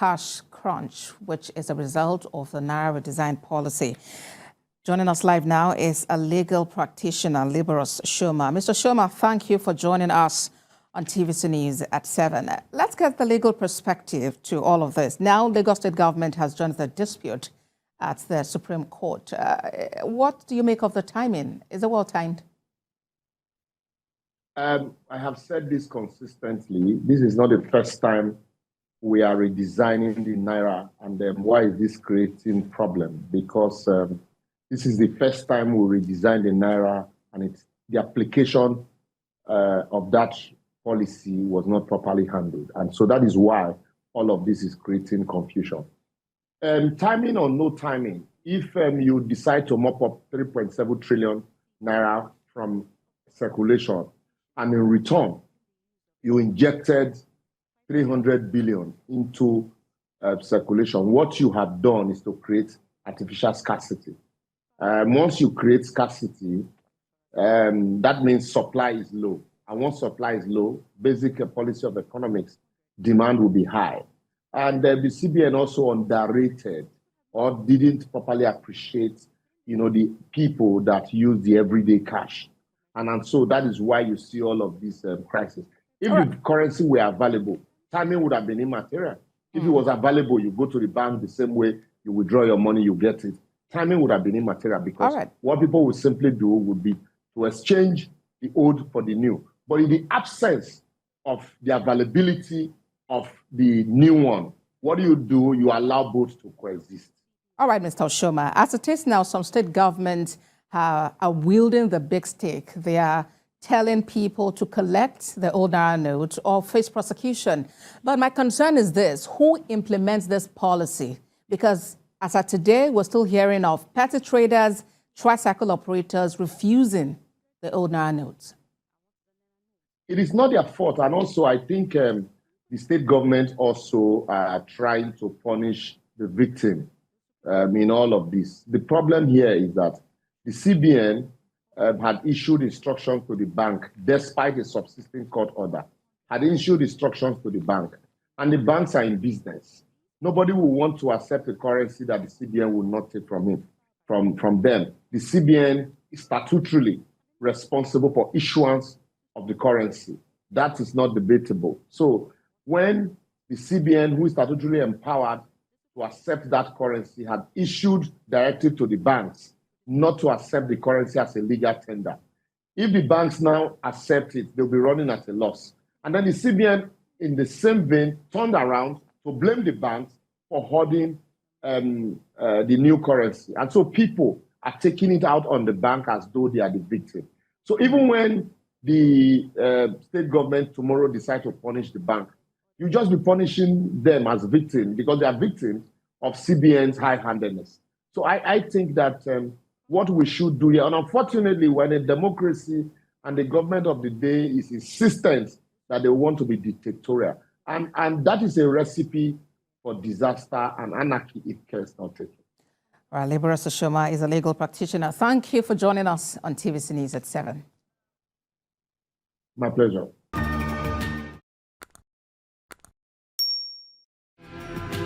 cash crunch, which is a result of the Naira redesign policy. Joining us live now is a legal practitioner, Liborous Oshomah. Mr. Oshomah, thank you for joining us on TVC News at 7. Let's get the legal perspective to all of this. Now, Lagos State government has joined the dispute at the Supreme Court. What do you make of the timing? Is it well timed? I have said this consistently. This is not the first time we are redesigning the Naira, and why is this creating problem? Because this is the first time we redesign the Naira, and it's the application of that policy was not properly handled. And so that is why all of this is creating confusion. Timing or no timing, if you decide to mop up 3.7 trillion Naira from circulation, and in return, you injected 300 billion into circulation, what you have done is to create artificial scarcity. Once you create scarcity, that means supply is low. And once supply is low, basic policy of economics, demand will be high. And the CBN also underrated or didn't properly appreciate, the people that use the everyday cash. And so that is why you see all of this crisis. If the currency were available, timing would have been immaterial. If it was available, you go to the bank the same way, you withdraw your money, you get it. Timing would have been immaterial, because what people would simply do would be to exchange the old for the new. But in the absence of the availability of the new one, what do? You allow both to coexist. All right, Mr. Oshomah. As it is now, some state governments are wielding the big stick. They are telling people to collect the old Naira note or face prosecution. But my concern is this: who implements this policy? Because as of today, we're still hearing of petty traders, tricycle operators refusing the old Naira notes. It is not their fault. And also, I think the state government also are trying to punish the victim in all of this. The problem here is that the CBN had issued instructions to the bank, despite a subsisting court order, had issued instructions to the bank. And the banks are in business. Nobody will want to accept a currency that the CBN will not take from them. The CBN is statutorily responsible for issuance of the currency. That is not debatable. So when the CBN, who is statutorily empowered to accept that currency, had issued directive to the banks not to accept the currency as a legal tender, if the banks now accept it, they'll be running at a loss. And then the CBN, in the same vein, turned around to blame the banks for holding the new currency. And so people are taking it out on the bank as though they are the victim. So even when the state government tomorrow decide to punish the bank, you just be punishing them as victims, because they are victims of CBN's high-handedness. So I think that what we should do here, and unfortunately, when a democracy and the government of the day is insistent that they want to be dictatorial, and that is a recipe for disaster and anarchy if care is not taken. Well, Liborous Oshomah is a legal practitioner. Thank you for joining us on TVC News at 7. My pleasure.